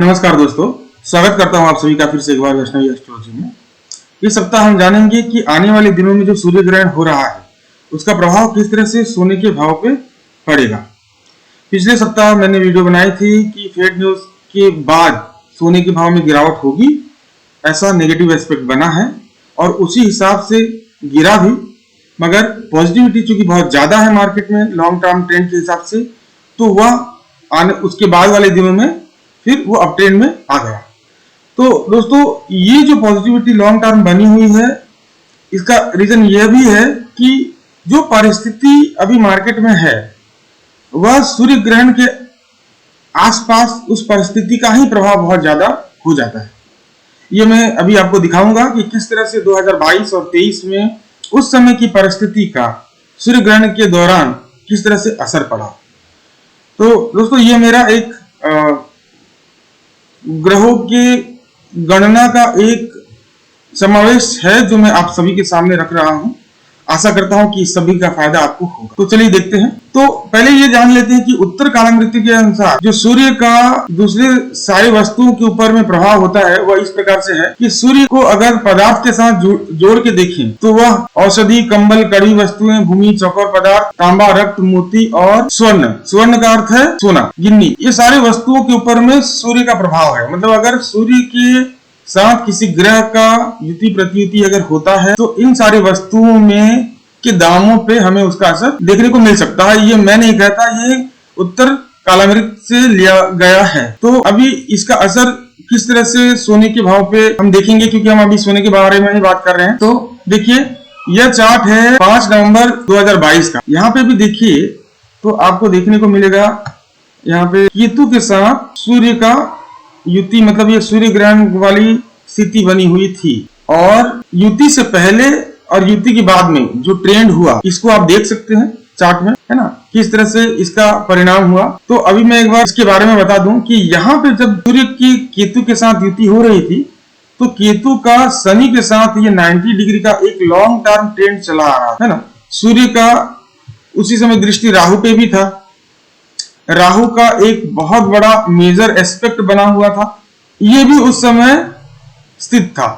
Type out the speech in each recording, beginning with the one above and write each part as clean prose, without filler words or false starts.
नमस्कार दोस्तों, स्वागत करता हूं आप सभी का फिर से एक बार वैष्णवी एस्ट्रोलॉजी में। इस सप्ताह हम जानेंगे कि आने वाले दिनों में जो सूर्य ग्रहण हो रहा है उसका प्रभाव किस तरह से सोने के भाव पे पड़ेगा। पिछले सप्ताह मैंने वीडियो बनाई थी कि फेक न्यूज के बाद सोने के भाव में गिरावट होगी, ऐसा नेगेटिव एस्पेक्ट बना है और उसी हिसाब से गिरा भी, मगर पॉजिटिविटी चूंकि बहुत ज्यादा है मार्केट में लॉन्ग टर्म ट्रेंड के हिसाब से, तो वह आने उसके बाद वाले दिनों में फिर वो अप ट्रेंड में आ गया। तो दोस्तों, ये जो पॉजिटिविटी लॉन्ग टर्म बनी हुई है, इसका रीजन यह भी है कि जो परिस्थिति अभी मार्केट में है वह सूर्य ग्रहण के आसपास उस परिस्थिति का ही प्रभाव बहुत ज्यादा हो जाता है। ये मैं अभी आपको दिखाऊंगा कि किस तरह से 2022 और 23 में उस समय की परिस्थिति का सूर्य ग्रहण के दौरान किस तरह से असर पड़ा। तो दोस्तों, ये मेरा एक ग्रहों के गणना का एक समावेश है जो मैं आप सभी के सामने रख रहा हूं। आशा करता हूं कि इस सभी का फायदा आपको होगा। तो चलिए देखते हैं। तो पहले ये जान लेते हैं कि उत्तर कालामृति के अनुसार जो सूर्य का दूसरे सारी वस्तुओं के ऊपर में प्रभाव होता है वह इस प्रकार से है कि सूर्य को अगर पदार्थ के साथ जोड़ के देखें तो वह औषधि, कंबल, कड़ी वस्तुएं, भूमि, चौकोर पदार्थ, तांबा, रक्त, मोती और स्वर्ण, स्वर्ण का अर्थ है सोना, गिन्नी, ये सारे वस्तुओं के ऊपर में सूर्य का प्रभाव है। मतलब अगर सूर्य के साथ किसी ग्रह का युति प्रतियुति अगर होता है तो इन सारी वस्तुओं में के दामों पे हमें उसका असर देखने को मिल सकता है। ये मैं नहीं कहता, ये उत्तर कालामृत से लिया गया है। तो अभी इसका असर किस तरह से सोने के भाव पे हम देखेंगे, क्योंकि हम अभी सोने के बारे में ही बात कर रहे हैं। तो देखिए, यह चार्ट है 5 नवंबर 2022 का। यहाँ पे भी देखिए तो आपको देखने को मिलेगा, यहाँ पे केतु के साथ सूर्य का युति, मतलब ये सूर्य ग्रहण वाली स्थिति बनी हुई थी। और युति से पहले और युति के बाद में जो ट्रेंड हुआ, इसको आप देख सकते हैं चार्ट में, है ना, किस तरह से इसका परिणाम हुआ। तो अभी मैं एक बार इसके बारे में बता दूं कि यहाँ पे जब सूर्य की केतु के साथ युति हो रही थी तो केतु का शनि के साथ ये 90 डिग्री का एक लॉन्ग टर्म ट्रेंड चला आ रहा है ना। सूर्य का उसी समय दृष्टि राहु पे भी था, राहु का एक बहुत बड़ा मेजर एस्पेक्ट बना हुआ था, ये भी उस समय स्थित था।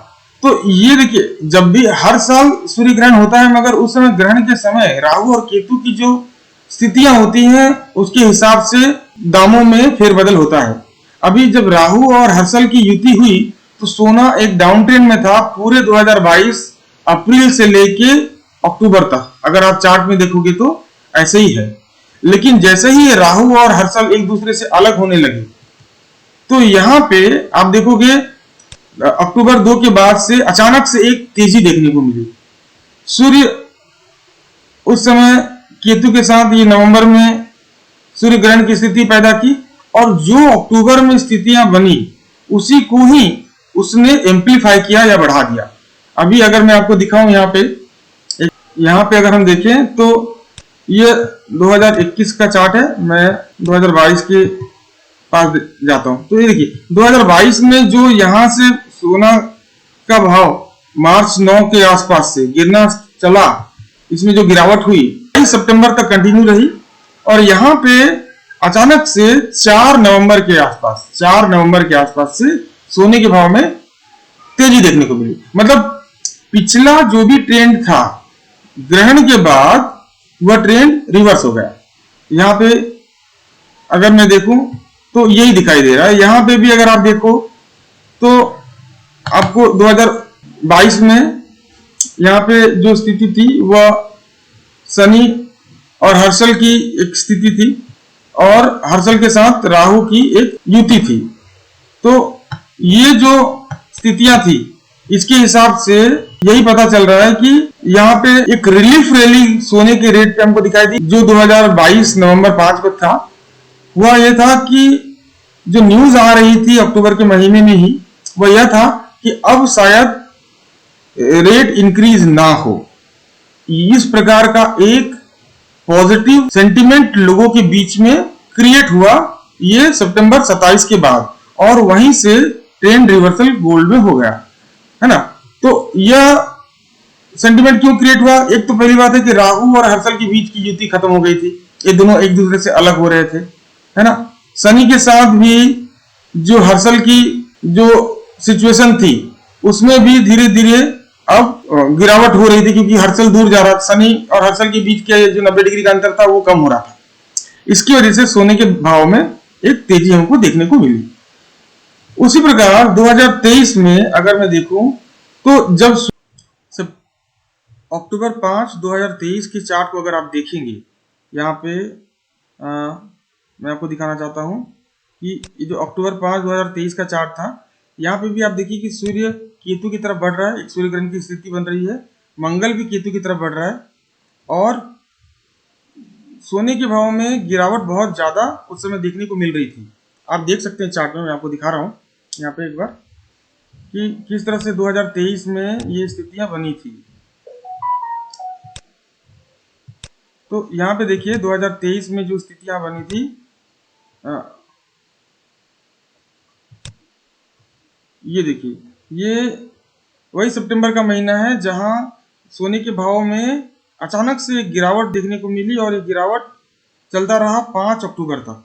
तो ये देखिए, जब भी हर साल सूर्य ग्रहण होता है, मगर उस समय ग्रहण के समय राहु और केतु की जो स्थितियां होती हैं उसके हिसाब से दामों में फेरबदल होता है। अभी जब राहु और हर्षल की युति हुई तो सोना एक डाउन ट्रेंड में था पूरे 2022 अप्रैल से लेके अक्टूबर तक। अगर आप चार्ट में देखोगे तो ऐसे ही है। लेकिन जैसे ही राहु और हर्षल एक दूसरे से अलग होने लगे तो यहाँ पे आप देखोगे अक्टूबर 2 के बाद से अचानक से एक तेजी देखने को मिली। सूर्य उस समय केतु के साथ ये नवंबर में सूर्य ग्रहण की स्थिति पैदा की और जो अक्टूबर में स्थितियां बनी उसी को ही उसने एम्पलीफाई किया या बढ़ा दिया। अभी अगर मैं आपको दिखाऊं, यहाँ पे अगर हम देखें तो ये 2021 का चार्ट है, मैं 2022 के पास जाता हूं। तो ये देखिए, 2022 में जो यहाँ से सोना का भाव मार्च 9 के आसपास से गिरना चला, इसमें जो गिरावट हुई 22 सितंबर तक कंटिन्यू रही और यहाँ पे अचानक से 4 नवंबर के आसपास से सोने के भाव में तेजी देखने को मिली। मतलब पिछला जो भी ट्रेंड था ग्रहण के बाद वह ट्रेंड रिवर्स हो गया। यहाँ पे अगर मैं देखूं तो यही दिखाई दे रहा है। यहाँ पे भी अगर आप देखो तो आपको 2022 में यहाँ पे जो स्थिति थी वह शनि और हर्षल की एक स्थिति थी और हर्षल के साथ राहु की एक युति थी। तो ये जो स्थितियां थी इसके हिसाब से यही पता चल रहा है कि यहाँ पे एक रिलीफ रैली सोने के रेट पे हमको दिखाई दी। जो 2022 नवंबर 5 को था वह यह था कि जो न्यूज आ रही थी अक्टूबर के महीने में ही, वह यह था कि अब शायद रेट इंक्रीज ना हो। इस प्रकार का एक पॉजिटिव सेंटिमेंट लोगों के बीच में क्रिएट हुआ ये सितंबर 27 के बाद, और वहीं से ट्रेंड रिवर्सल गोल्ड में हो गया, है ना। तो यह सेंटिमेंट क्यों क्रिएट हुआ? एक तो पहली बात है कि राहु और हर्षल के बीच की युति खत्म हो गई थी, ये दोनों एक दूसरे से अलग हो रहे थे, है ना। शनि के साथ भी जो हर्षल की जो सिचुएशन थी उसमें भी धीरे धीरे अब गिरावट हो रही थी, क्योंकि हर्षल दूर जा रहा था। शनि और हर्षल के बीच के जो 90 डिग्री का अंतर था वो कम हो रहा था। इसकी वजह से सोने के भाव में एक तेजी हमको देखने को मिली। उसी प्रकार 2023 में अगर मैं देखूं तो जब अक्टूबर 5 2023 के चार्ट को अगर आप देखेंगे, यहाँ पे मैं आपको दिखाना चाहता हूं कि ये जो अक्टूबर 5 2023 का चार्ट था, यहाँ पे भी आप देखिए कि सूर्य केतु की तरफ बढ़ रहा है, एक सूर्य ग्रहण की स्थिति बन रही है, मंगल भी केतु की तरफ बढ़ रहा है, और सोने के भाव में गिरावट बहुत ज्यादा उस समय देखने को मिल रही थी। आप देख सकते हैं चार्ट में, मैं आपको दिखा रहा हूँ यहाँ पे एक बार कि किस तरह से 2023 में ये स्थितियां बनी थी। तो यहाँ पे देखिए 2023 में जो स्थितियां बनी थी, ये देखिए, ये वही सितंबर का महीना है जहां सोने के भाव में अचानक से एक गिरावट देखने को मिली, और ये गिरावट चलता रहा 5 अक्टूबर तक।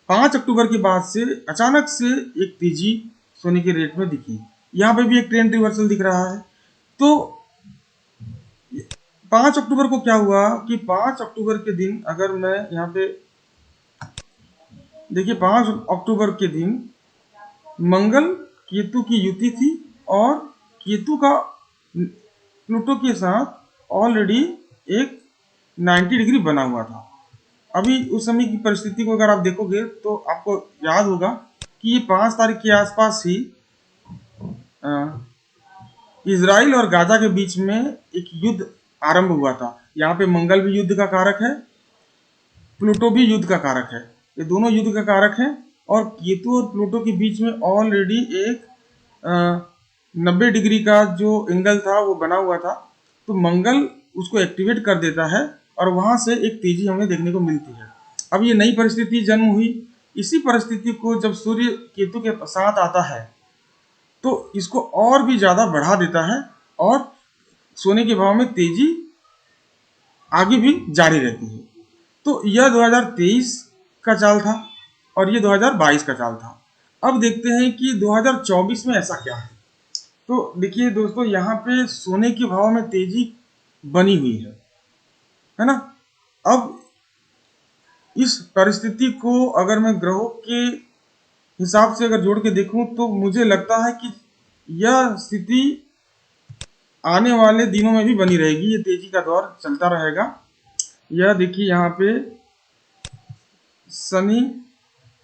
5 अक्टूबर के बाद से अचानक से एक तेजी सोने के रेट में दिखी। यहाँ पे भी एक ट्रेंड रिवर्सल दिख रहा है। तो 5 अक्टूबर को क्या हुआ कि 5 अक्टूबर के दिन अगर मैं यहाँ पे देखिए, 5 अक्टूबर के दिन मंगल केतु की युति थी, और केतु का प्लूटो के साथ ऑलरेडी एक 90 डिग्री बना हुआ था। अभी उस समय की परिस्थिति को अगर आप देखोगे तो आपको याद होगा कि ये 5 तारीख के आसपास ही इजराइल और गाजा के बीच में एक युद्ध आरंभ हुआ था। यहाँ पे मंगल भी युद्ध का कारक है, प्लूटो भी युद्ध का कारक है, ये दोनों युद्ध का कारक है, और केतु और प्लूटो के बीच में ऑलरेडी एक 90 डिग्री का जो एंगल था वो बना हुआ था। तो मंगल उसको एक्टिवेट कर देता है, और वहां से एक तेजी हमें देखने को मिलती है। अब ये नई परिस्थिति जन्म हुई। इसी परिस्थिति को जब सूर्य केतु के साथ आता है तो इसको और भी ज्यादा बढ़ा देता है, और सोने के भाव में तेजी आगे भी जारी रहती है। तो यह 2023 का चाल था, और ये 2022 का चाल था। अब देखते हैं कि 2024 में ऐसा क्या है। तो देखिए दोस्तों, यहाँ पे सोने के भाव में तेजी बनी हुई है ना। अब इस परिस्थिति को अगर मैं ग्रहों के हिसाब से अगर जोड़ के देखूं तो मुझे लगता है कि यह स्थिति आने वाले दिनों में भी बनी रहेगी, ये तेजी का दौर चलता रहेगा। यह देखिए, यहाँ पे शनि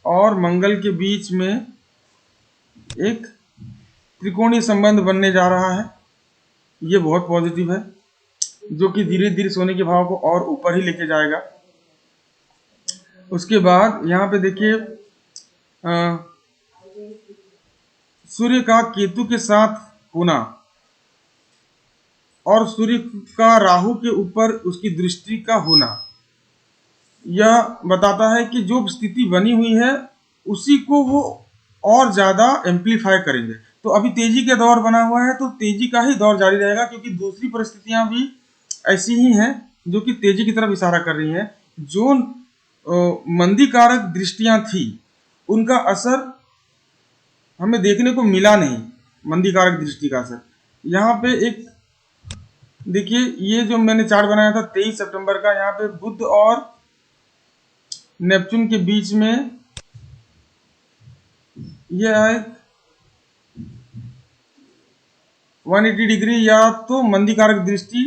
और मंगल के बीच में एक त्रिकोणीय संबंध बनने जा रहा है। ये बहुत पॉजिटिव है, जो कि धीरे धीरे सोने के भाव को और ऊपर ही लेके जाएगा। उसके बाद यहाँ पे देखिए, सूर्य का केतु के साथ होना और सूर्य का राहु के ऊपर उसकी दृष्टि का होना, यह बताता है कि जो स्थिति बनी हुई है उसी को वो और ज्यादा एम्पलीफाई करेंगे। तो अभी तेजी का दौर बना हुआ है, तो तेजी का ही दौर जारी रहेगा, क्योंकि दूसरी परिस्थितियां भी ऐसी ही हैं जो कि तेजी की तरफ इशारा कर रही हैं। जो मंदी कारक दृष्टियां थी उनका असर हमें देखने को मिला नहीं, मंदी कारक दृष्टि का असर। यहाँ पे एक देखिए, ये जो मैंने चार्ट बनाया था 23 सितंबर का, यहाँ पे बुध और नेपच्यून के बीच में यह है 180 डिग्री या तो मंदी कारक दृष्टि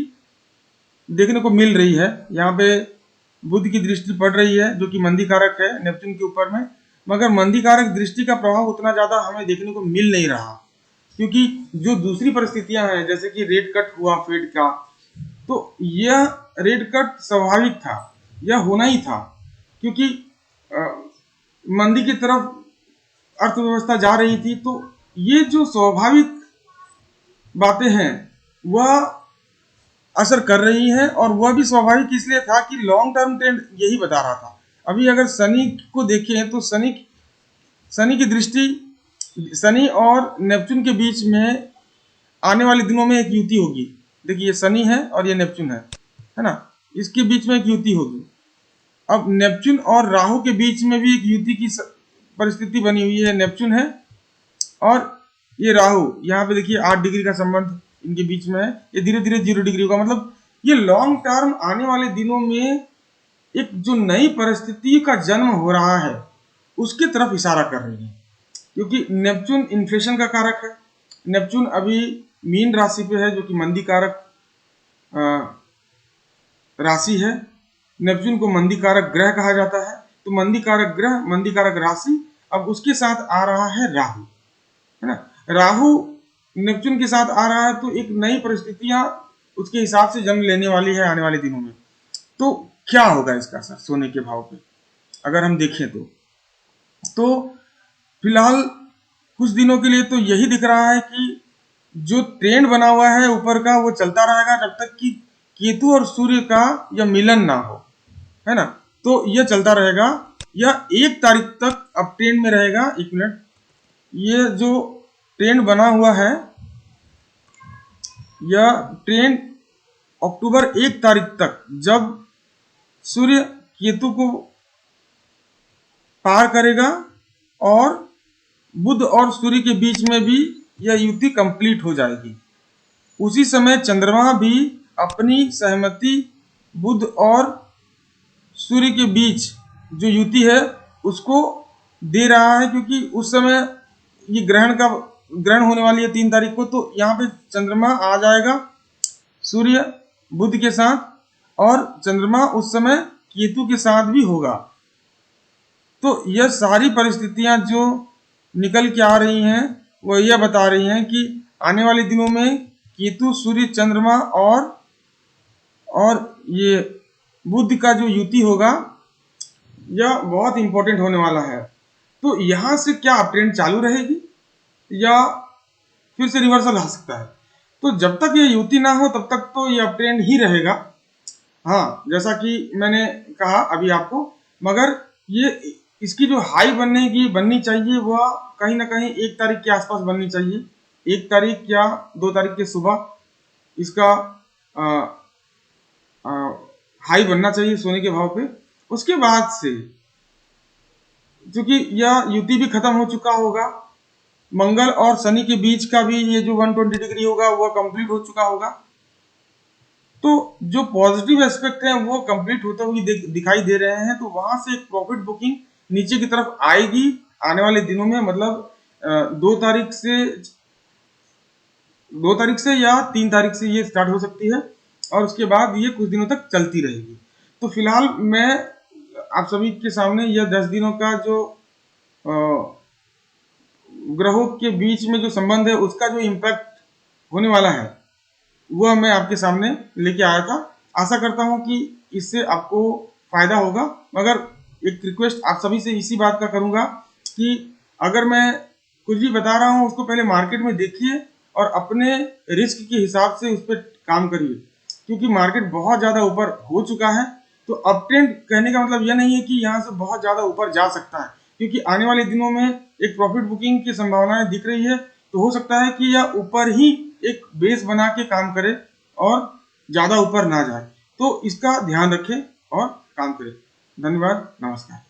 देखने को मिल रही है। यहाँ पे बुध की दृष्टि पड़ रही है जो कि मंदी कारक है नेपच्यून के ऊपर में, मगर मंदी कारक दृष्टि का प्रभाव उतना ज्यादा हमें देखने को मिल नहीं रहा, क्योंकि जो दूसरी परिस्थितियां हैं जैसे कि रेट कट हुआ फेड का, तो यह रेट कट स्वाभाविक था, यह होना ही था, क्योंकि मंदी की तरफ अर्थव्यवस्था जा रही थी। तो ये जो स्वाभाविक बातें हैं वह असर कर रही हैं, और वह भी स्वाभाविक इसलिए था कि लॉन्ग टर्म ट्रेंड यही बता रहा था। अभी अगर शनि को देखें तो शनि की दृष्टि, शनि और नेपच्यून के बीच में आने वाले दिनों में एक युति होगी। देखिए, ये शनि है और ये नेपच्यून है ना, इसके बीच में एक युति होगी। अब नेपच्यून और राहु के बीच में भी एक युति की परिस्थिति बनी हुई है, नेपच्यून है और ये राहु, यहाँ पे देखिए 8 डिग्री का संबंध इनके बीच में है। ये धीरे धीरे 0 डिग्री होगा, मतलब ये लॉन्ग टर्म आने वाले दिनों में एक जो नई परिस्थिति का जन्म हो रहा है उसकी तरफ इशारा कर रही है, क्योंकि नेपच्यून इन्फ्लेशन का कारक है। नेपच्यून अभी मीन राशि पे है जो कि मंदी कारक राशि है। नेपच्यून को मंदी कारक ग्रह कहा जाता है। तो मंदी कारक ग्रह, मंदी कारक राशि, अब उसके साथ आ रहा है राहु, है ना। राहु नेपच्यून के साथ आ रहा है तो एक नई परिस्थितियां उसके हिसाब से जन्म लेने वाली है आने वाले दिनों में। तो क्या होगा इसका असर सोने के भाव पे अगर हम देखें तो फिलहाल कुछ दिनों के लिए तो यही दिख रहा है कि जो ट्रेंड बना हुआ है ऊपर का वो चलता रहेगा जब तक कि केतु और सूर्य का यह मिलन ना हो, है ना। तो यह चलता रहेगा, यह 1 तारीख तक अब ट्रेंड में रहेगा। 1 मिनट, ये जो ट्रेंड बना हुआ है यह ट्रेंड अक्टूबर 1 तारीख तक, जब सूर्य केतु को पार करेगा और बुध और सूर्य के बीच में भी यह युति कंप्लीट हो जाएगी। उसी समय चंद्रमा भी अपनी सहमति बुध और सूर्य के बीच जो युति है उसको दे रहा है, क्योंकि उस समय ये ग्रहण होने वाली है 3 तारीख को। तो यहाँ पे चंद्रमा आ जाएगा सूर्य बुध के साथ और चंद्रमा उस समय केतु के साथ भी होगा। तो यह सारी परिस्थितियां जो निकल के आ रही हैं वो यह बता रही हैं कि आने वाले दिनों में केतु, सूर्य, चंद्रमा और ये बुध का जो युति होगा यह बहुत इंपॉर्टेंट होने वाला है। तो यहाँ से क्या अपट्रेंड चालू रहेगी या फिर से रिवर्सल आ सकता है? तो जब तक ये युति ना हो तब तक तो ये अपट्रेंड ही रहेगा। हाँ, जैसा कि मैंने कहा अभी आपको, मगर ये इसकी जो हाई बननी चाहिए वह कहीं ना कहीं 1 तारीख के आसपास बननी चाहिए। 1 तारीख या 2 तारीख के सुबह इसका हाई बनना चाहिए सोने के भाव पे। उसके बाद से क्योंकि यह युति भी खत्म हो चुका होगा, मंगल और शनि के बीच का भी ये जो 120 डिग्री होगा वह कंप्लीट हो चुका होगा। तो जो पॉजिटिव एस्पेक्ट हैं वो कंप्लीट होते हुए दिखाई दे रहे हैं। तो वहां से एक प्रॉफिट बुकिंग नीचे की तरफ आएगी आने वाले दिनों में, मतलब 2 तारीख से या 3 तारीख से ये स्टार्ट हो सकती है और उसके बाद ये कुछ दिनों तक चलती रहेगी। तो फिलहाल मैं आप सभी के सामने यह 10 दिनों का जो ग्रहों के बीच में जो संबंध है उसका जो इम्पैक्ट होने वाला है वह मैं आपके सामने लेके आया था। आशा करता हूं कि इससे आपको फायदा होगा, मगर एक रिक्वेस्ट आप सभी से इसी बात का करूंगा कि अगर मैं कुछ भी बता रहा हूं उसको पहले मार्केट में देखिए और अपने रिस्क के हिसाब से उस पर काम करिए, क्योंकि मार्केट बहुत ज़्यादा ऊपर हो चुका है। तो अप ट्रेंड कहने का मतलब यह नहीं है कि यहाँ से बहुत ज़्यादा ऊपर जा सकता है, क्योंकि आने वाले दिनों में एक प्रॉफिट बुकिंग की संभावनाएं दिख रही है। तो हो सकता है कि यह ऊपर ही एक बेस बना के काम करे और ज़्यादा ऊपर ना जाए। तो इसका ध्यान रखें और काम करें। धन्यवाद, नमस्कार।